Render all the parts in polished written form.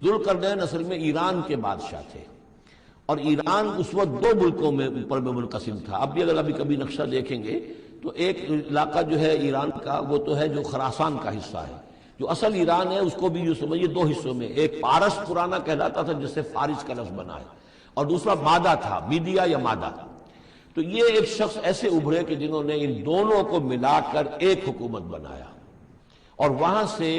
ذوالقرنین اصل میں ایران کے بادشاہ تھے، اور ایران اس وقت دو ملکوں میں پر منقسم تھا۔ اب بھی اگر ابھی کبھی نقشہ دیکھیں گے تو ایک علاقہ جو ہے ایران کا وہ تو ہے جو خراسان کا حصہ ہے، جو اصل ایران ہے اس کو بھی یوں سمجھیے دو حصوں میں، ایک پارس پرانا کہلاتا تھا جس سے فارس کا لفظ بنا ہے، اور دوسرا مادہ تھا، میڈیا یا مادہ۔ تو یہ ایک شخص ایسے ابھرے کہ جنہوں نے ان دونوں کو ملا کر ایک حکومت بنایا، اور وہاں سے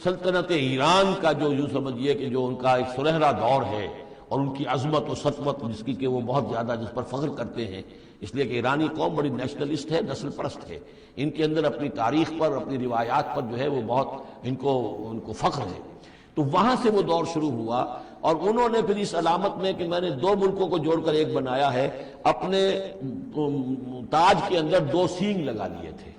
سلطنت ایران کا جو یوں سمجھیے کہ جو ان کا ایک سنہرا دور ہے، اور ان کی عظمت و سطوت جس کی کہ وہ بہت زیادہ جس پر فخر کرتے ہیں، اس لیے کہ ایرانی قوم بڑی نیشنلسٹ ہے، نسل پرست ہے، ان کے اندر اپنی تاریخ پر، اپنی روایات پر جو ہے وہ بہت ان کو فخر ہے۔ تو وہاں سے وہ دور شروع ہوا، اور انہوں نے پھر اس علامت میں کہ میں نے دو ملکوں کو جوڑ کر ایک بنایا ہے، اپنے تاج کے اندر دو سینگ لگا لیے تھے،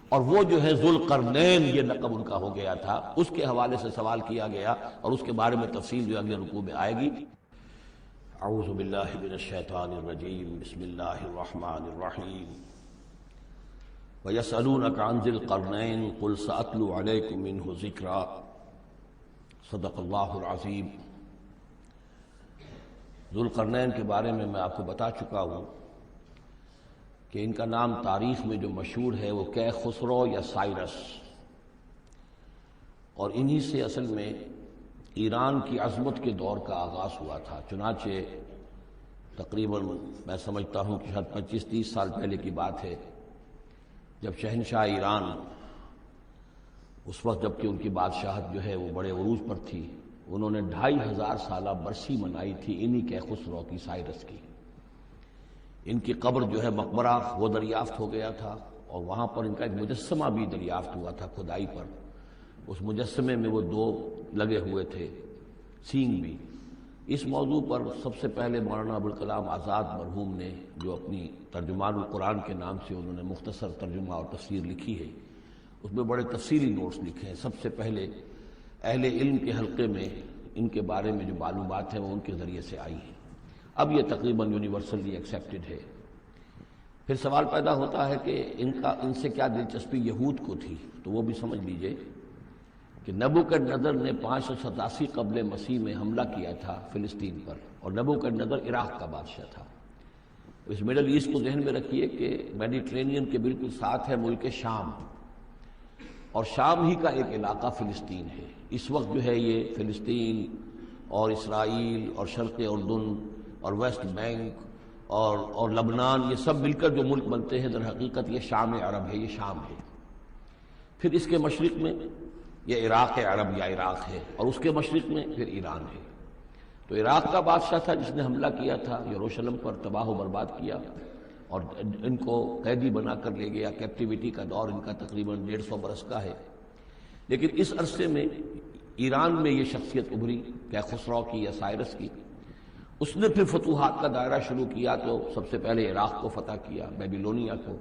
اور وہ جو ہے ذوالقرنین یہ لقب ان کا ہو گیا تھا۔ اس کے حوالے سے سوال کیا گیا، اور اس کے بارے میں تفصیل جو اگلے رکوع میں آئے گی۔ اعوذ باللہ من الشیطان الرجیم، بسم اللہ الرحمن الرحیم۔ وَيَسْأَلُونَكَ عَنْ ذِي الْقَرْنَيْنِ قُلْ سَأَتْلُو عَلَيْكُم مِّنْهُ ذِكْرًا۔ صدق اللہ العظیم۔ ذوالقرنین کے بارے میں آپ کو بتا چکا ہوں کہ ان کا نام تاریخ میں جو مشہور ہے وہ کیخسرو یا سائرس، اور انہی سے اصل میں ایران کی عظمت کے دور کا آغاز ہوا تھا۔ چنانچہ تقریباً میں سمجھتا ہوں کہ شاید 25-30 سال پہلے کی بات ہے، جب شہنشاہ ایران اس وقت جب کہ ان کی بادشاہت جو ہے وہ بڑے عروج پر تھی، انہوں نے 2500 سالہ برسی منائی تھی انہی کیخسرو کی، سائرس کی۔ ان کی قبر جو ہے مقبرہ وہ دریافت ہو گیا تھا، اور وہاں پر ان کا ایک مجسمہ بھی دریافت ہوا تھا کھدائی پر۔ اس مجسمے میں وہ دو لگے ہوئے تھے سینگ بھی۔ اس موضوع پر سب سے پہلے مولانا ابوالکلام آزاد مرحوم نے جو اپنی ترجمان القرآن کے نام سے انہوں نے مختصر ترجمہ اور تفسیر لکھی ہے، اس میں بڑے تفصیلی نوٹس لکھے ہیں۔ سب سے پہلے اہل علم کے حلقے میں ان کے بارے میں جو معلومات ہیں وہ ان کے ذریعے سے آئی ہیں، اب یہ تقریباً یونیورسلی ایکسیپٹڈ ہے۔ پھر سوال پیدا ہوتا ہے کہ ان سے کیا دلچسپی یہود کو تھی، تو وہ بھی سمجھ لیجئے کہ نبوکدنضر نے 587 قبل مسیح میں حملہ کیا تھا فلسطین پر، اور نبوکدنضر عراق کا بادشاہ تھا۔ اس مڈل ایسٹ کو ذہن میں رکھیے کہ میڈیٹرینین کے بالکل ساتھ ہے ملک شام، اور شام ہی کا ایک علاقہ فلسطین ہے۔ اس وقت جو ہے یہ فلسطین اور اسرائیل اور شرق اردن اور ویسٹ بینک اور لبنان، یہ سب مل کر جو ملک بنتے ہیں، در حقیقت یہ شام عرب ہے، یہ شام ہے۔ پھر اس کے مشرق میں یہ عراق عرب یا عراق ہے، اور اس کے مشرق میں پھر ایران ہے۔ تو عراق کا بادشاہ تھا جس نے حملہ کیا تھا یروشلم پر، تباہ و برباد کیا، اور ان کو قیدی بنا کر لے گیا۔ کیپٹیوٹی کا دور ان کا تقریباً 150 برس کا ہے۔ لیکن اس عرصے میں ایران میں یہ شخصیت ابھری کیخسرو کی یا سائرس کی۔ اس نے پھر فتوحات کا دائرہ شروع کیا، تو سب سے پہلے عراق کو فتح کیا، بیبیلونیا کو،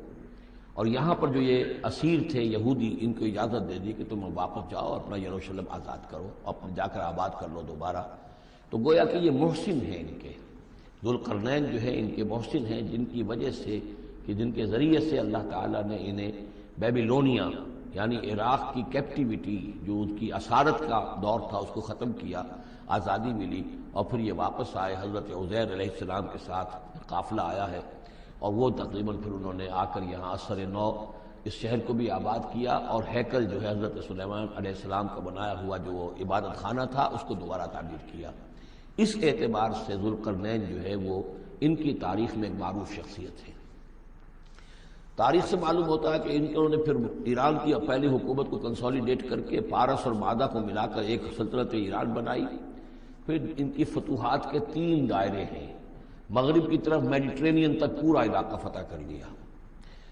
اور یہاں پر جو یہ اسیر تھے یہودی، ان کو اجازت دے دی کہ تم واپس جاؤ، اپنا یروشلم آزاد کرو، اپنے جا کر آباد کر لو دوبارہ۔ تو گویا کہ یہ محسن ہیں ان کے، ذوالقرنین جو ہے ان کے محسن ہیں، جن کی وجہ سے کہ جن کے ذریعے سے اللہ تعالیٰ نے انہیں بیبیلونیا یعنی عراق کی کیپٹیوٹی جو ان کی اسارت کا دور تھا اس کو ختم کیا، آزادی ملی، اور پھر یہ واپس آئے۔ حضرت عزیر علیہ السلام کے ساتھ قافلہ آیا ہے، اور وہ تقریباً پھر انہوں نے آ کر یہاں اثر نو اس شہر کو بھی آباد کیا، اور ہیکل جو ہے حضرت سلیمان علیہ السلام کا بنایا ہوا جو وہ عبادت خانہ تھا اس کو دوبارہ تعمیر کیا۔ اس اعتبار سے ذوالقرنین جو ہے وہ ان کی تاریخ میں ایک معروف شخصیت ہے۔ تاریخ سے معلوم ہوتا ہے کہ انہوں نے پھر ایران کی پہلی حکومت کو کنسولیڈیٹ کر کے پارس اور مادہ کو ملا کر ایک سلطنت ایران بنائی۔ پھر ان کی فتوحات کے 3 دائرے ہیں۔ مغرب کی طرف میڈیٹرینین تک پورا علاقہ فتح کر لیا،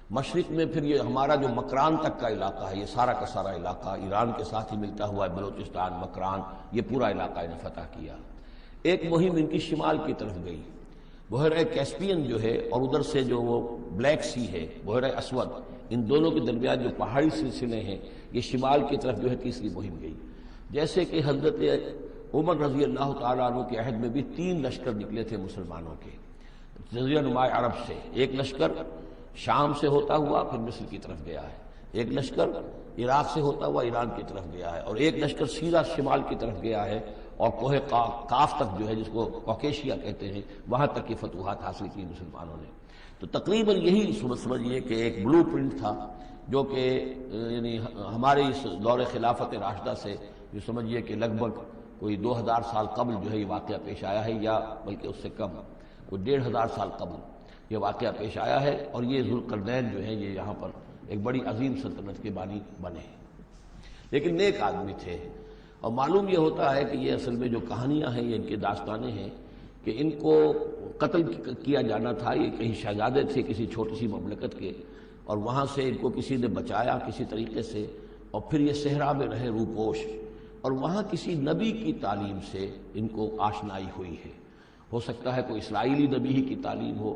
مشرق میں پھر یہ ہمارا جو مکران تک کا علاقہ ہے، یہ سارا کا سارا علاقہ ایران کے ساتھ ہی ملتا ہوا ہے، بلوچستان، مکران، یہ پورا علاقہ انہیں فتح کیا۔ ایک مہم ان کی شمال کی طرف گئی، بحیرہ کیسپین جو ہے، اور ادھر سے جو وہ بلیک سی ہے، بحیرہ اسود، ان دونوں کے درمیان جو پہاڑی سلسلے ہیں، یہ شمال کی طرف جو ہے تیسری مہم گئی۔ جیسے کہ حضرت عمر رضی اللہ تعالیٰ عنہ کے عہد میں بھی 3 لشکر نکلے تھے مسلمانوں کے جزیرہ نما عرب سے۔ ایک لشکر شام سے ہوتا ہوا پھر مصر کی طرف گیا ہے، ایک لشکر عراق سے ہوتا ہوا ایران کی طرف گیا ہے، اور ایک لشکر سیدھا شمال کی طرف گیا ہے اور کوہ کاف تک جو ہے جس کو کوکیشیا کہتے ہیں وہاں تک کی فتوحات حاصل کی مسلمانوں نے. تو تقریباً یہی سمجھیے کہ ایک بلو پرنٹ تھا جو کہ یعنی ہمارے اس دور خلافت راشدہ سے جو سمجھیے کہ لگ بھگ کوئی 2000 سال قبل جو ہے یہ واقعہ پیش آیا ہے، یا بلکہ اس سے کم کوئی 1500 سال قبل یہ واقعہ پیش آیا ہے. اور یہ ذوالقرنین جو ہے یہ یہاں پر ایک بڑی عظیم سلطنت کے بانی بنے، لیکن نیک آدمی تھے. اور معلوم یہ ہوتا ہے کہ یہ اصل میں جو کہانیاں ہیں یہ ان کے داستانیں ہیں کہ ان کو قتل کیا جانا تھا. یہ کہیں شہزادے تھے کسی چھوٹی سی مملکت کے، اور وہاں سے ان کو کسی نے بچایا کسی طریقے سے، اور پھر یہ صحرا میں رہے روپوش، اور وہاں کسی نبی کی تعلیم سے ان کو آشنائی ہوئی ہے. ہو سکتا ہے کوئی اسرائیلی نبی ہی کی تعلیم ہو،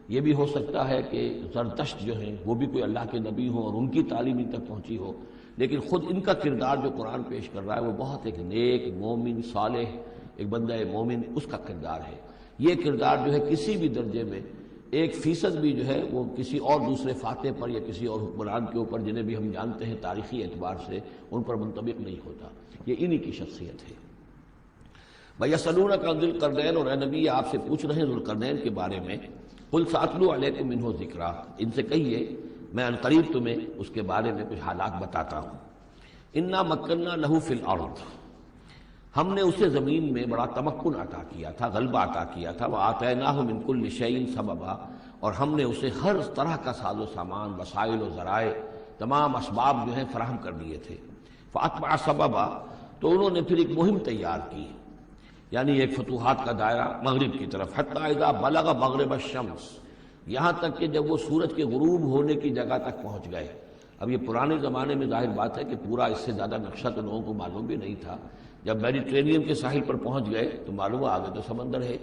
یہ بھی ہو سکتا ہے کہ زرتشت جو ہیں وہ بھی کوئی اللہ کے نبی ہوں اور ان کی تعلیم ان تک پہنچی ہو. لیکن خود ان کا کردار جو قرآن پیش کر رہا ہے وہ بہت ایک نیک مومن صالح ایک بندہ مومن اس کا کردار ہے. یہ کردار جو ہے کسی بھی درجے میں 1% بھی جو ہے وہ کسی اور دوسرے فاتح پر یا کسی اور حکمران کے اوپر جنہیں بھی ہم جانتے ہیں تاریخی اعتبار سے ان پر منطبق نہیں ہوتا. یہ انہی کی شخصیت ہے. وَيَسْأَلُونَكَ عَنِ ذِي الْقَرْنَيْنِ، اور اے نبی آپ سے پوچھ رہے ہیں ذوالقرنین کے بارے میں. قُلْ سَأَتْلُو عَلَيْكُم مِّنْهُ ذِكْرًا، ان سے کہیے میں عنقریب تمہیں اس کے بارے میں کچھ حالات بتاتا ہوں. اِنَّا مَكَّنَّا لَهُ فِي الْأَرْضِ، ہم نے اسے زمین میں بڑا تمکن عطا کیا تھا، غلبہ عطا کیا تھا. وَآتَيْنَاهُ مِن كُلِّ شَيْءٍ سَبَبًا، اور ہم نے اسے ہر طرح کا ساز و سامان، وسائل و ذرائع، تمام اسباب جو ہیں فراہم کر دیے تھے. فَأَتْبَعَ سَبَبًا، تو انہوں نے پھر ایک مہم تیار کی، یعنی ایک فتوحات کا دائرہ مغرب کی طرف. حتیٰ اذا بلغ مغرب الشمس، یہاں تک کہ جب وہ سورج کے غروب ہونے کی جگہ تک پہنچ گئے. اب یہ پرانے زمانے میں ظاہر بات ہے کہ پورا اس سے زیادہ نقشہ تو لوگوں کو معلوم بھی نہیں تھا. جب میڈیٹرینین کے ساحل پر پہنچ گئے تو معلوم ہوا آگے تو سمندر ہے،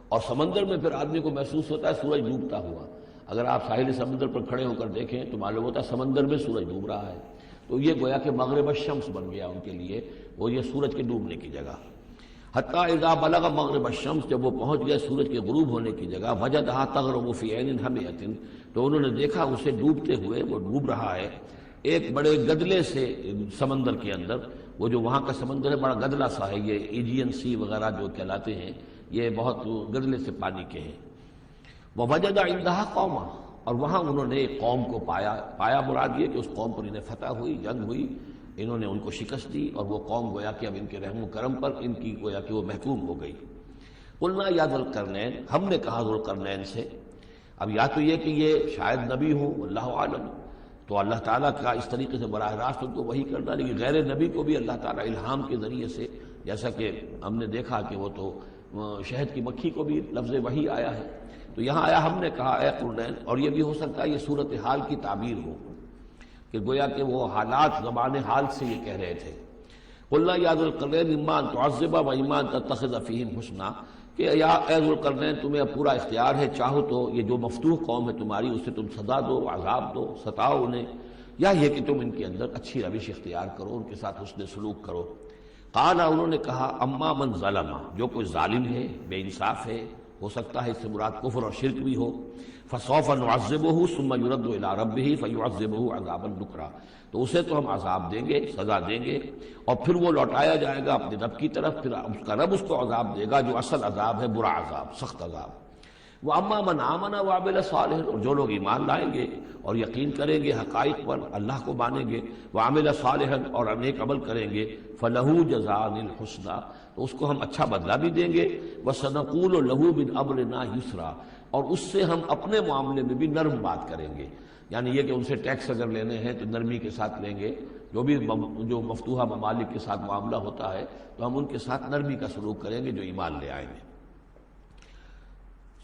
اور سمندر میں پھر آدمی کو محسوس ہوتا ہے سورج ڈوبتا ہوا. اگر آپ ساحل سمندر پر کھڑے ہو کر دیکھیں تو معلوم ہوتا ہے سمندر میں سورج ڈوب رہا ہے. تو یہ گویا کہ مغرب الشمس بن گیا ان کے لیے، وہ یہ سورج کے ڈوبنے کی جگہ. حتیٰ اذا بلغ مغرب الشمس، جب وہ پہنچ گئے سورج کے غروب ہونے کی جگہ. وجدہا تغرب فی عین حمیۃ، تو انہوں نے دیکھا اسے ڈوبتے ہوئے، وہ ڈوب رہا ہے ایک بڑے گدلے سے سمندر کے اندر. وہ جو وہاں کا سمندر ہے بڑا گدلا سا ہے، یہ ایجین سی وغیرہ جو کہلاتے ہیں یہ بہت گدلے سے پانی کے ہیں. ووجد عندہا قوما، اور وہاں انہوں نے ایک قوم کو پایا مراد یہ کہ اس قوم پر انہیں فتح ہوئی، جنگ ہوئی، انہوں نے ان کو شکست دی، اور وہ قوم گویا کہ اب ان کے رحم و کرم پر ان کی گویا کہ وہ محکوم ہو گئی. قلنا یا ذوالقرنین، ہم نے کہا ذوالقرنین سے. اب یا تو یہ کہ یہ شاید نبی ہوں، واللہ عالم، تو اللہ تعالیٰ کا اس طریقے سے براہ راست ان کو وحی کرنا. لیکن غیر نبی کو بھی اللہ تعالیٰ الہام کے ذریعے سے، جیسا کہ ہم نے دیکھا کہ وہ تو شہد کی مکھی کو بھی لفظ وحی آیا ہے، تو یہاں آیا ہم نے کہا اے قرنین. اور یہ بھی ہو سکتا ہے یہ صورتحال کی تعبیر ہو کہ گویا کہ وہ حالات زبان حال سے یہ کہہ رہے تھے. قلنا یا ذوالقرنین اما ان تعذب و اما ان تتخذ فیہم حسنا، کہ یا اے ذوالقرنین تمہیں اب پورا اختیار ہے، چاہو تو یہ جو مفتوح قوم ہے تمہاری اسے تم سزا دو، عذاب دو، ستاؤ انہیں، یا یہ کہ تم ان کے اندر اچھی روش اختیار کرو، ان کے ساتھ حسن سلوک کرو. قال، انہوں نے کہا اما من ظلم، جو کوئی ظالم ہے، بے انصاف ہے، ہو سکتا ہے اس سے مراد کفر اور شرک بھی ہو. فسوف نعذبہ ثم یرد الی ربہ فیعذبہ عذابا نکرا، تو اسے تو ہم عذاب دیں گے، سزا دیں گے، اور پھر وہ لوٹایا جائے گا اپنے رب کی طرف، پھر اس کا رب اس کو عذاب دے گا جو اصل عذاب ہے، برا عذاب، سخت عذاب. واما من آمن وعمل صالحا، اور جو لوگ ایمان لائیں گے اور یقین کریں گے حقائق پر، اللہ کو مانیں گے، وعمل صالحا، اور نیک عمل کریں گے، فلہ جزاء الحسنی، تو اس کو ہم اچھا بدلہ بھی دیں گے. وسنقول لہ من امرنا یسرا، اور اس سے ہم اپنے معاملے میں بھی نرم بات کریں گے. یعنی یہ کہ ان سے ٹیکس اگر لینے ہیں تو نرمی کے ساتھ لیں گے، جو مفتوحہ ممالک کے ساتھ معاملہ ہوتا ہے تو ہم ان کے ساتھ نرمی کا سلوک کریں گے جو ایمان لے آئیں گے.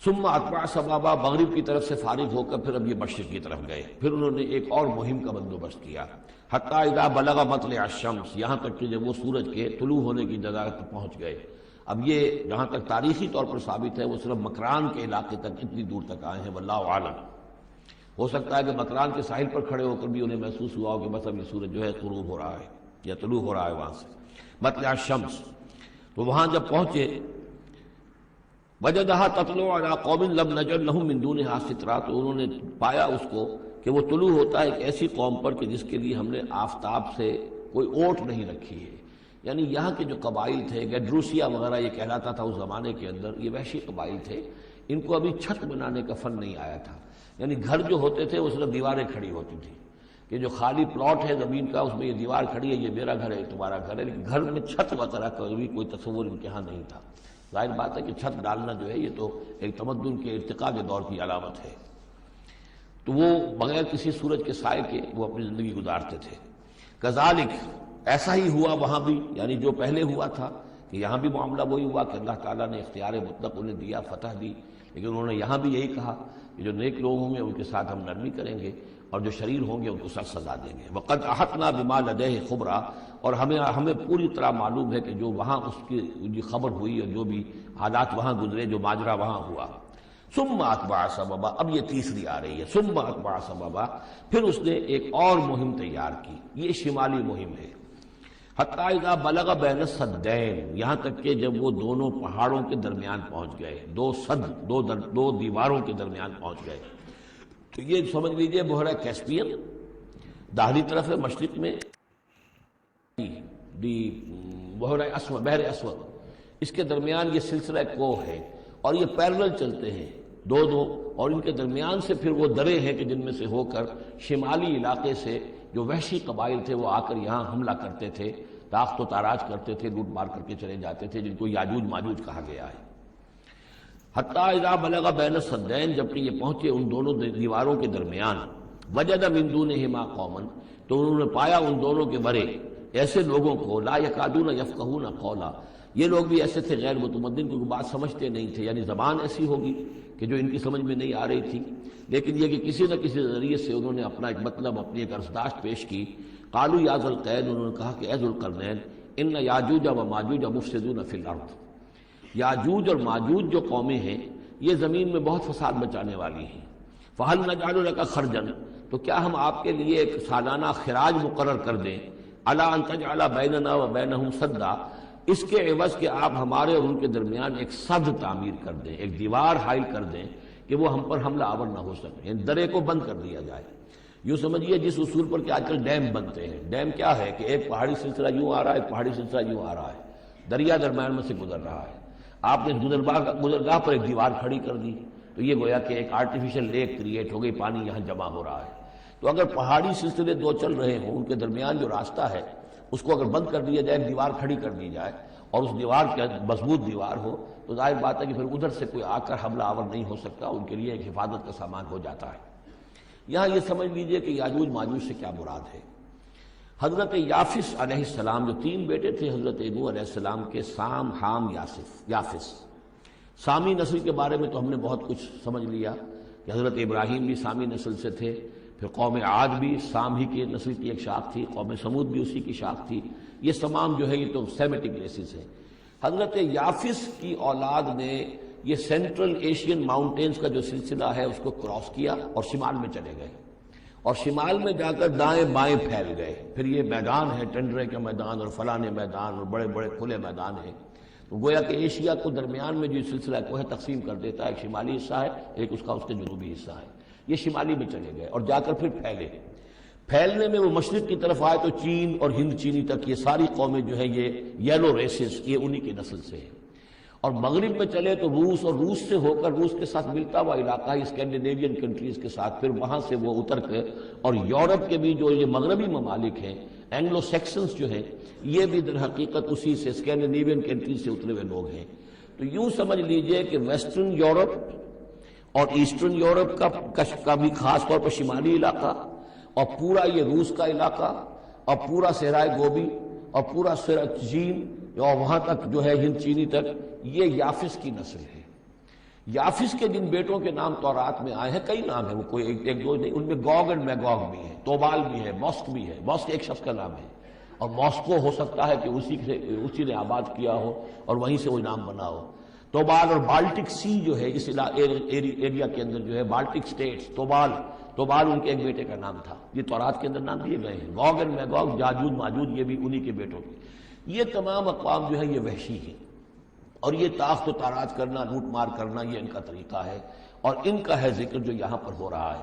ثم اتبع سبابا، مغرب کی طرف سے فارغ ہو کر پھر اب یہ مشرق کی طرف گئے. پھر انہوں نے ایک اور مہم کا بندوبست کیا. حتیٰ اذا بلغ مطلع الشمس، یہاں تک کہ جب وہ سورج کے طلوع ہونے کی جگہ تک پہنچ گئے. اب یہ جہاں تک تاریخی طور پر ثابت ہے وہ صرف مکران کے علاقے تک اتنی دور تک آئے ہیں، واللہ عالم. ہو سکتا ہے کہ مکران کے ساحل پر کھڑے ہو کر بھی انہیں محسوس ہوا ہو کہ بس اب یہ سورج جو ہے غروب ہو رہا ہے یا طلوع ہو رہا ہے وہاں سے. مطلع الشمس، تو وہاں جب پہنچے وجدہا تطلع علی قوم لم نجعل لہم من دونہا سترا، تو انہوں نے پایا اس کو کہ وہ طلوع ہوتا ہے ایک ایسی قوم پر کہ جس کے لیے ہم نے آفتاب سے کوئی اوٹ نہیں رکھی ہے. یعنی یہاں کے جو قبائل تھے، گیڈروسیا وغیرہ یہ کہلاتا تھا اس زمانے کے اندر، یہ وحشی قبائل تھے، ان کو ابھی چھت بنانے کا فن نہیں آیا تھا. یعنی گھر جو ہوتے تھے وہ صرف دیواریں کھڑی ہوتی تھی کہ جو خالی پلاٹ ہے زمین کا اس میں یہ دیوار کھڑی ہے، یہ میرا گھر ہے، تمہارا گھر ہے، لیکن گھر میں چھت وغیرہ کا بھی کوئی تصور ان کے یہاں نہیں تھا. ظاہر بات ہے کہ چھت ڈالنا جو ہے یہ تو ایک تمدن کے ارتقاء کے دور کی علامت ہے. تو وہ بغیر کسی سورج کے سائے کے وہ اپنی زندگی گزارتے تھے. کذالک، ایسا ہی ہوا وہاں بھی، یعنی جو پہلے ہوا تھا کہ یہاں بھی معاملہ وہی ہوا کہ اللہ تعالیٰ نے اختیار مطلق انہیں دیا، فتح دی، لیکن انہوں نے یہاں بھی یہی کہا کہ جو نیک لوگ ہوں گے ان کے ساتھ ہم نرمی کریں گے اور جو شریر ہوں گے ان کو سخت سزا دیں گے. وقد احطنا بما لدیہ خبرا، اور ہمیں پوری طرح معلوم ہے کہ جو وہاں اس کی خبر ہوئی اور جو بھی حالات وہاں گزرے، جو ماجرا وہاں ہوا. ثم اتبع سببا، اب یہ تیسری آ رہی ہے، ثم اتبع سببا، پھر اس نے ایک اور مہم تیار کی. یہ شمالی مہم ہے. حتی اذا بلغ بین السدین، یہاں تک کہ جب وہ دونوں پہاڑوں کے درمیان پہنچ گئے، دو دیواروں کے درمیان پہنچ گئے. تو یہ سمجھ لیجئے بحیرہ کیسپیئن داہلی طرف ہے، مشرق میں بحیرہ اسود، اس کے درمیان یہ سلسلہ کوہ ہے اور یہ پیرلل چلتے ہیں دو، اور ان کے درمیان سے پھر وہ درے ہیں کہ جن میں سے ہو کر شمالی علاقے سے جو وحشی قبائل تھے وہ آ کر یہاں حملہ کرتے تھے، تاخت و تاراج کرتے تھے، لوٹ مار کر کے چلے جاتے تھے، جن کو یاجوج ماجوج کہا گیا ہے. حتی اذا بلغ بین السدین، جبکہ یہ پہنچے ان دونوں دیواروں کے درمیان، وجد من دونہما قوما، تو انہوں نے پایا ان دونوں کے ورے ایسے لوگوں کو، لا یکادون یفقہون قولا، یہ لوگ بھی ایسے تھے غیر متمدن، کیونکہ بات سمجھتے نہیں تھے، یعنی زبان ایسی ہوگی کہ جو ان کی سمجھ میں نہیں آ رہی تھی، لیکن یہ کہ کسی نہ کسی ذریعے سے انہوں نے اپنا ایک مطلب، اپنی ایک عرضداشت پیش کی. قالوا یا ذا القرنین، انہوں نے کہا کہ اے ذو القرنین، ان یاجوج و ماجوج مفسدون فی الارض، یاجوج اور ماجوج جو قومیں ہیں یہ زمین میں بہت فساد مچانے والی ہیں. فہل نجعل لک خرجا، تو کیا ہم آپ کے لیے ایک سالانہ خراج مقرر کر دیں، علی ان تجعل بیننا و بینہم سدا، اس کے عوض کہ آپ ہمارے اور ان کے درمیان ایک سد تعمیر کر دیں، ایک دیوار حائل کر دیں کہ وہ ہم پر حملہ آور نہ ہو سکے، یعنی درے کو بند کر دیا جائے. یوں سمجھیے جس اصول پر کہ آج کل ڈیم بنتے ہیں. ڈیم کیا ہے کہ ایک پہاڑی سلسلہ یوں آ رہا ہے، ایک پہاڑی سلسلہ یوں آ رہا ہے، دریا درمیان میں سے گزر رہا ہے، آپ نے گزرگاہ پر ایک دیوار کھڑی کر دی تو یہ گویا کہ ایک آرٹیفیشل لیک کریٹ ہو گئی، پانی یہاں جمع ہو رہا ہے. تو اگر پہاڑی سلسلے دو چل رہے ہوں، ان کے درمیان جو راستہ ہے اس کو اگر بند کر دیا جائے، دیوار کھڑی کر دی جائے اور اس دیوار کے مضبوط دیوار ہو، تو ظاہر بات ہے کہ پھر ادھر سے کوئی آ کر حملہ آور نہیں ہو سکتا، ان کے لیے ایک حفاظت کا سامان ہو جاتا ہے. یہاں یہ سمجھ لیجئے کہ یاجوج ماجوج سے کیا مراد ہے. حضرت یافس علیہ السلام، جو تین بیٹے تھے حضرت نوح علیہ السلام کے، سام، حام، یافس. سامی نسل کے بارے میں تو ہم نے بہت کچھ سمجھ لیا کہ حضرت ابراہیم بھی سامی نسل سے تھے، پھر قوم عاد بھی سام ہی کی نسل کی ایک شاخ تھی، قوم سمود بھی اسی کی شاخ تھی. یہ تمام جو ہے یہ تو سیمیٹک ریسز ہیں. حضرت یافس کی اولاد نے یہ سینٹرل ایشین ماؤنٹینز کا جو سلسلہ ہے اس کو کراس کیا اور شمال میں چلے گئے، اور شمال میں جا کر دائیں بائیں پھیل گئے. پھر یہ میدان ہے، ٹنڈرے کا میدان اور فلانے میدان اور بڑے بڑے کھلے میدان ہیں. تو گویا کہ ایشیا کو درمیان میں جو سلسلہ کوہ تقسیم کر دیتا ہے، ایک شمالی حصہ ہے، ایک اس کے جنوبی حصہ ہے. یہ شمالی میں چلے گئے اور جا کر پھر پھیلنے میں وہ مشرق کی طرف آئے تو چین اور ہند چینی تک یہ ساری قومیں جو ہے یہ یلو ریسز، یہ انہی کی نسل سے ہیں. اور مغرب میں چلے تو روس، اور روس سے ہو کر روس کے ساتھ ملتا ہوا علاقہ ہے اسکینڈینیوین کنٹریز کے ساتھ، پھر وہاں سے وہ اتر کے، اور یورپ کے بھی جو یہ مغربی ممالک ہیں، اینگلو سیکسنز جو ہیں، یہ بھی در حقیقت اسی سے اسکینڈینیوین کنٹریز سے اترے ہوئے لوگ ہیں. تو یوں سمجھ لیجئے کہ ویسٹرن یورپ اور ایسٹرن یورپ کا بھی خاص طور پر شمالی علاقہ، اور پورا یہ روس کا علاقہ، اور پورا صحرائے گوبی، اور پورا چین، اور وہاں تک جو ہے ہند چینی تک، یہ یافس کی نسل ہے. یافس کے جن بیٹوں کے نام تورات میں آئے ہیں، کئی نام ہیں، وہ کوئی ایک دو نہیں، ان میں گوگ اینڈ میگوگ بھی ہے، توبال بھی ہے، موسک بھی ہے. موسک ایک شخص کا نام ہے، اور موسکو ہو سکتا ہے کہ اسی نے آباد کیا ہو اور وہیں سے وہ نام بنا ہو. توبال اور بالٹک سی جو ہے اس ایریا کے اندر جو ہے بالٹک سٹیٹس، توبال ان کے ایک بیٹے کا نام تھا. یہ تورات کے اندر نام دیے گئے ہیں. گوگ اینڈ میگوگ، یاجوج ماجوج، یہ بھی انہی کے بیٹوں کے. یہ تمام اقوام جو ہے یہ وحشی ہیں، اور یہ تاخت و تاراج کرنا، لوٹ مار کرنا، یہ ان کا طریقہ ہے، اور ان کا ہے ذکر جو یہاں پر ہو رہا ہے.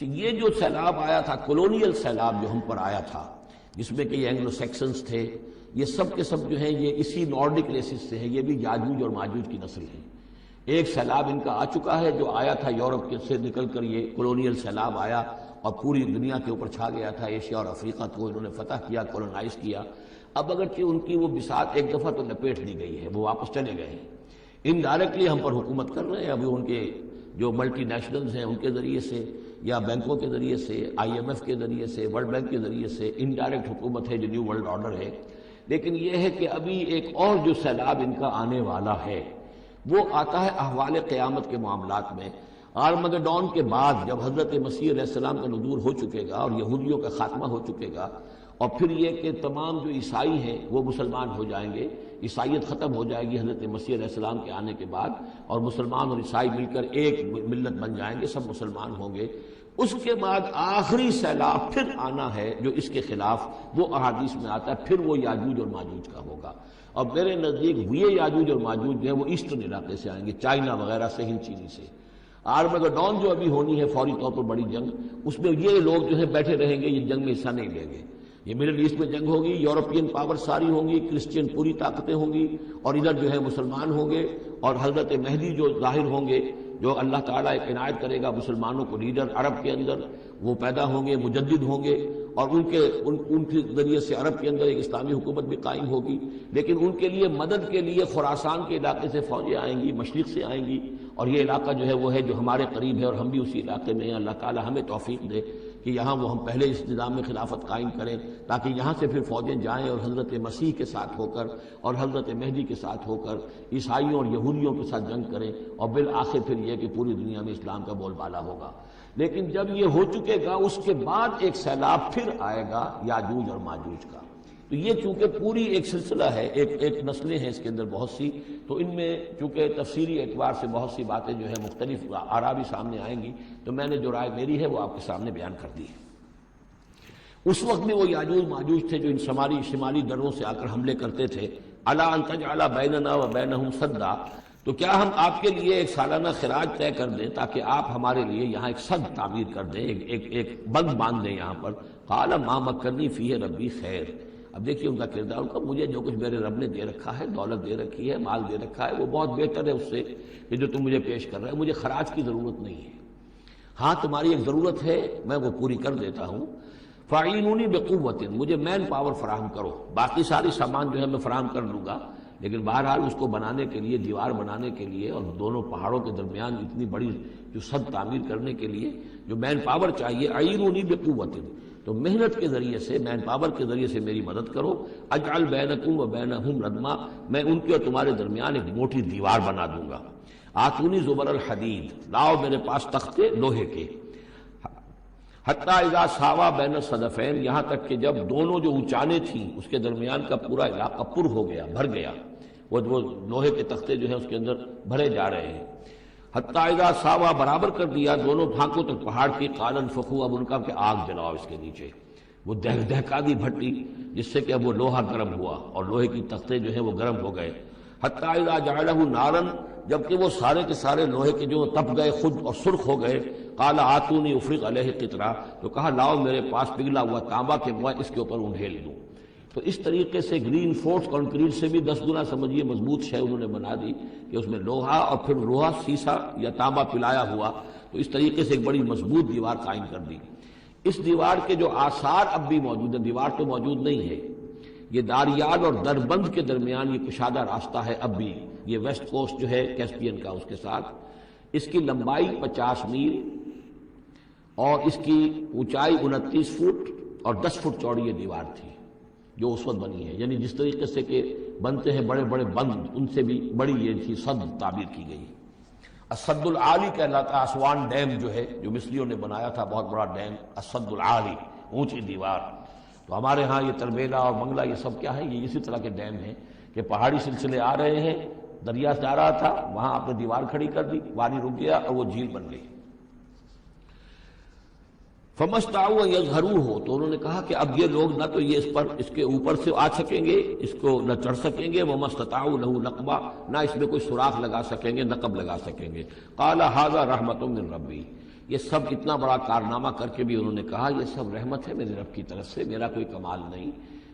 یہ جو سیلاب آیا تھا، کولونیل سیلاب جو ہم پر آیا تھا، جس میں کہ یہ اینگلو سیکسنز تھے، یہ سب کے سب جو ہیں یہ اسی نارڈک ریسز سے ہیں، یہ بھی یاجوج اور ماجوج کی نسل ہیں۔ ایک سیلاب ان کا آ چکا ہے جو آیا تھا یورپ سے نکل کر، یہ کولونیل سیلاب آیا اور پوری دنیا کے اوپر چھا گیا تھا، ایشیا اور افریقہ کو انہوں نے فتح کیا، کولونائز کیا۔ اب اگرچہ ان کی وہ بساط ایک دفعہ تو لپیٹ لی گئی ہے، وہ واپس چلے گئے ہیں، انڈائریکٹلی ہم پر حکومت کر رہے ہیں۔ ابھی ان کے جو ملٹی نیشنلز ہیں ان کے ذریعے سے یا بینکوں کے ذریعے سے، IMF کے ذریعے سے، ورلڈ بینک کے ذریعے سے انڈائریکٹ حکومت ہے جو نیو ورلڈ آرڈر ہے۔ لیکن یہ ہے کہ ابھی ایک اور جو سیلاب ان کا آنے والا ہے وہ آتا ہے احوال قیامت کے معاملات میں۔ آرمگڈون کے بعد جب حضرت مسیح علیہ السلام کا نزول ہو چکے گا اور یہودیوں کا خاتمہ ہو چکے گا، اور پھر یہ کہ تمام جو عیسائی ہیں وہ مسلمان ہو جائیں گے، عیسائیت ختم ہو جائے گی حضرت مسیح علیہ السلام کے آنے کے بعد، اور مسلمان اور عیسائی مل کر ایک ملت بن جائیں گے، سب مسلمان ہوں گے۔ اس کے بعد آخری سیلاب پھر آنا ہے جو اس کے خلاف، وہ احادیث میں آتا ہے، پھر وہ یاجوج اور ماجوج کا ہوگا۔ اور میرے نزدیک یہ یاجوج اور ماجوج جو ہے وہ ایسٹرن علاقے سے آئیں گے، چائنا وغیرہ سے، ہند چینی سے۔ آرمگڈون جو ابھی ہونی ہے فوری طور پر بڑی جنگ، اس میں یہ لوگ جو ہے بیٹھے رہیں گے، یہ جنگ میں حصہ نہیں لیں گے۔ یہ مڈل ایسٹ میں جنگ ہوگی، یورپین پاور ساری ہوں گی، کرسچین پوری طاقتیں ہوں گی، اور ادھر جو ہے مسلمان ہوں گے، اور حضرت مہدی جو ظاہر ہوں گے، جو اللہ تعالیٰ ایک عنایت کرے گا مسلمانوں کو لیڈر عرب کے اندر، وہ پیدا ہوں گے، مجدد ہوں گے، اور ان کے ذریعے سے عرب کے اندر ایک اسلامی حکومت بھی قائم ہوگی۔ لیکن ان کے لیے مدد کے لیے خراسان کے علاقے سے فوجیں آئیں گی، مشرق سے آئیں گی، اور یہ علاقہ جو ہے وہ ہے جو ہمارے قریب ہے، اور ہم بھی اسی علاقے میں ہیں۔ اللہ تعالیٰ ہمیں توفیق دے کہ یہاں وہ ہم پہلے اس نظام میں خلافت قائم کریں، تاکہ یہاں سے پھر فوجیں جائیں اور حضرت مسیح کے ساتھ ہو کر اور حضرت مہدی کے ساتھ ہو کر عیسائیوں اور یہودیوں کے ساتھ جنگ کریں، اور بالآخر پھر یہ کہ پوری دنیا میں اسلام کا بول بالا ہوگا۔ لیکن جب یہ ہو چکے گا اس کے بعد ایک سیلاب پھر آئے گا یاجوج اور ماجوج کا۔ تو یہ چونکہ پوری ایک سلسلہ ہے، ایک نسلیں ہیں اس کے اندر بہت سی، تو ان میں چونکہ تفسیری اعتبار سے بہت سی باتیں جو ہے مختلف آراء بھی سامنے آئیں گی، تو میں نے جو رائے میری ہے وہ آپ کے سامنے بیان کر دی ہے۔ اس وقت میں وہ یاجوج ماجوج تھے جو ان شمالی دروں سے آ کر حملے کرتے تھے۔ الا ان تجعل بیننا وبینہم سدا، تو کیا ہم آپ کے لیے ایک سالانہ خراج طے کر دیں تاکہ آپ ہمارے لیے یہاں ایک سد تعمیر کر دیں، ایک بند باندھ دیں یہاں پر۔ قال ما مکنی فیہ ربی خیر، اب دیکھیے ان کا کردار، ان کا مجھے جو کچھ میرے رب نے دے رکھا ہے، دولت دے رکھی ہے، مال دے رکھا ہے، وہ بہت بہتر ہے اس سے کہ جو تم مجھے پیش کر رہے ہیں، مجھے خراج کی ضرورت نہیں ہے۔ ہاں تمہاری ایک ضرورت ہے، میں وہ پوری کر دیتا ہوں۔ فاعینونی بقوت، مجھے مین پاور فراہم کرو، باقی ساری سامان جو ہے میں فراہم کر لوں گا، لیکن بہرحال اس کو بنانے کے لیے، دیوار بنانے کے لیے اور دونوں پہاڑوں کے درمیان اتنی بڑی جو سد تعمیر کرنے کے لیے جو مین پاور چاہیے، اعینونی بقوت، تو محنت کے ذریعے سے، مین پاور کے ذریعے سے میری مدد کرو۔ اجعل بینکم و بینہم ردما، میں ان کے اور تمہارے درمیان ایک موٹی دیوار بنا دوں گا۔ آتونی زبر الحدید، لاؤ میرے پاس تختے لوہے کے۔ حتیٰ اذا ساوا بین الصدفین، یہاں تک کہ جب دونوں جو اونچانے تھیں اس کے درمیان کا پورا علاقہ پر ہو گیا، بھر گیا، وہ لوہے کے تختے جو ہیں اس کے اندر بھرے جا رہے ہیں۔ حتیٰ اذا ساوا، برابر کر دیا دونوں ڈھانکوں تک پہاڑ کی، قال انفخوا، اب ان کا کہ آگ جلاؤ اس کے نیچے، وہ دہکا دی بھٹی جس سے کہ اب وہ لوہا گرم ہوا اور لوہے کی تختے جو ہیں وہ گرم ہو گئے۔ حتیٰ اذا جعلہ نارا، جبکہ وہ سارے کے سارے لوہے کے جو تپ گئے خود اور سرخ ہو گئے۔ قال آتونی افرغ علیہ قطرہ، تو کہا لاؤ میرے پاس پگھلا ہوا تانبا کہ میں اس کے اوپر انڈھیل دوں۔ تو اس طریقے سے گرین فورس کنکریٹ سے بھی 10 گنا سمجھیے مضبوط شے انہوں نے بنا دی کہ اس میں لوہا اور پھر لوہا سیسا یا تانبا پلایا ہوا، تو اس طریقے سے ایک بڑی مضبوط دیوار قائم کر دی۔ اس دیوار کے جو آثار اب بھی موجود ہیں، دیوار تو موجود نہیں ہے، یہ داریال اور دربند کے درمیان یہ کشادہ راستہ ہے اب بھی، یہ ویسٹ کوسٹ جو ہے کیسپین کا، اس کے ساتھ اس کی لمبائی 50 میل اور اس کی اونچائی 29 فٹ اور 10 فٹ چوڑی یہ دیوار تھی جو اس وقت بنی ہے۔ یعنی جس طریقے سے کہ بنتے ہیں بڑے بڑے بند، ان سے بھی بڑی یہ تھی سد تعبیر کی گئی۔ السد العالی کہلاتا ہے اسوان ڈیم جو ہے، جو مصریوں نے بنایا تھا، بہت بڑا ڈیم، السد العالی، اونچی دیوار۔ تو ہمارے ہاں یہ تربیلا اور منگلا یہ سب کیا ہے، یہ اسی طرح کے ڈیم ہیں کہ پہاڑی سلسلے آ رہے ہیں، دریا سے آ رہا تھا، وہاں آپ نے دیوار کھڑی کر دی، پانی رک گیا اور وہ جھیل بن گئی۔ فَمَسْتَعُوا أَن يَظْهَرُوهُ، تو انہوں نے کہا کہ اب یہ لوگ نہ تو یہ اس کے اوپر سے آ سکیں گے، اس کو نہ چڑھ سکیں گے، وَمَا اسْتَطَاعُوا لَهُ نَقْبًا، نہ اس میں کوئی سوراخ لگا سکیں گے، نقب لگا سکیں گے۔ قَالَ هَذَا رَحْمَةٌ مِّن رَّبِّي، یہ سب اتنا بڑا کارنامہ کر کے بھی انہوں نے کہا یہ سب رحمت ہے میرے رب کی طرف سے، میرا کوئی کمال نہیں۔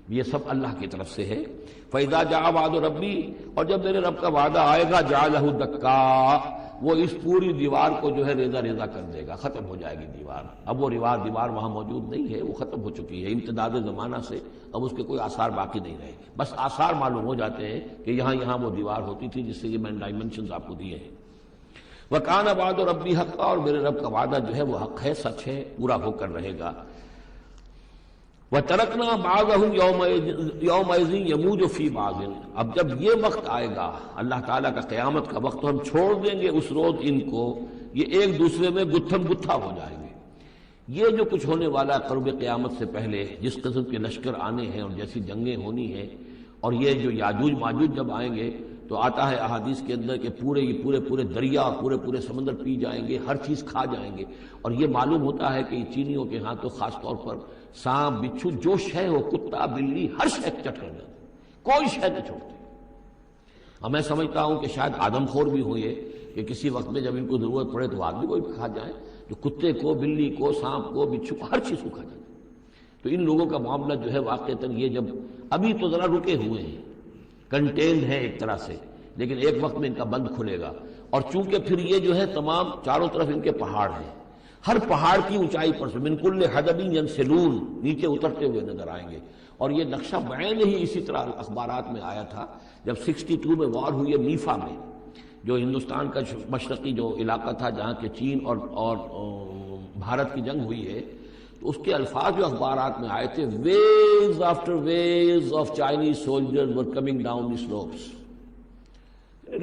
یہ سب اللہ کی طرف سے ہے۔ فَإِذَا جَاءَ وَعْدُ رَبِّي، اور جب میرے رب کا وعدہ آئے گا، جَعَلَهُ دَكَّا، وہ اس پوری دیوار کو جو ہے ریزہ ریزہ کر دے گا، ختم ہو جائے گی دیوار۔ اب وہ دیوار وہاں موجود نہیں ہے، وہ ختم ہو چکی ہے امتداد زمانہ سے، اب اس کے کوئی آثار باقی نہیں رہے، بس آثار معلوم ہو جاتے ہیں کہ یہاں وہ دیوار ہوتی تھی، جس سے یہ میں نے ڈائمنشنز آپ کو دیے ہیں۔ وَكَانَ وَعْدُ رَبِّي حَقًّا، اور میرے رب کا وعدہ جو ہے وہ حق ہے، سچ ہے، پورا ہو کر رہے گا۔ وَتَرَكْنَا بَعْضَهُمْ يَوْمَئِذٍ يَمُوجُ فِي بَعْضٍ، اب جب یہ وقت آئے گا اللہ تعالیٰ کا قیامت کا وقت، تو ہم چھوڑ دیں گے اس روز ان کو، یہ ایک دوسرے میں گتھم گتھا ہو جائیں گے۔ یہ جو کچھ ہونے والا قرب قیامت سے پہلے جس قسم کے لشکر آنے ہیں اور جیسی جنگیں ہونی ہیں، اور یہ جو یاجوج ماجوج جب آئیں گے تو آتا ہے احادیث کے اندر کہ پورے دریا اور پورے سمندر پی جائیں گے، ہر چیز کھا جائیں گے، اور یہ معلوم ہوتا ہے کہ چینیوں کے ہاں تو خاص طور پر سانپ بچھو جو شے ہو، کتا بلی، ہر شے چٹ کر جاتے، کوئی شے نہیں چھوڑتے۔ اور میں سمجھتا ہوں کہ شاید آدم خور بھی ہوئے کہ کسی وقت میں جب ان کو ضرورت پڑے تو آدمی کو بھی کھا جائیں، جو کتے کو، بلی کو، سانپ کو، بچھو کو، ہر چیز کو کھا جاتے۔ تو ان لوگوں کا معاملہ جو ہے واقعتاً یہ جب ابھی تو ذرا رکے ہوئے ہیں، کنٹینڈ ہے ایک طرح سے، لیکن ایک وقت میں ان کا بند کھلے گا۔ اور چونکہ پھر یہ جو ہے تمام چاروں طرف ان کے پہاڑ ہیں، ہر پہاڑ کی اونچائی پر سے من کل حدب ینسلون، نیچے اترتے ہوئے نظر آئیں گے۔ اور یہ نقشہ بعین ہی اسی طرح اخبارات میں آیا تھا جب 62 میں وار ہوئی ہے نیفا میں، جو ہندوستان کا مشرقی جو علاقہ تھا جہاں کے چین اور بھارت کی جنگ ہوئی ہے، تو اس کے الفاظ جو اخبارات میں آئے تھے، waves after waves of Chinese soldiers were coming down the slopes,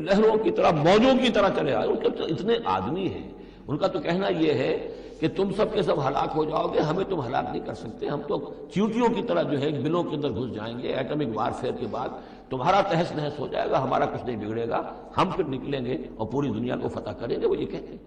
لہروں کی طرح، موجوں کی طرح چلے آئے۔ ان کے اتنے آدمی ہیں، ان کا تو کہنا یہ ہے کہ تم سب کے سب ہلاک ہو جاؤ گے، ہمیں تم ہلاک نہیں کر سکتے، ہم تو چیونٹیوں کی طرح جو ہے بلوں کے اندر گھس جائیں گے، ایٹمک وارفیئر کے بعد تمہارا تہس نہس ہو جائے گا، ہمارا کچھ نہیں بگڑے گا، ہم پھر نکلیں گے اور پوری دنیا کو فتح کریں گے، وہ یہ کہتے ہیں۔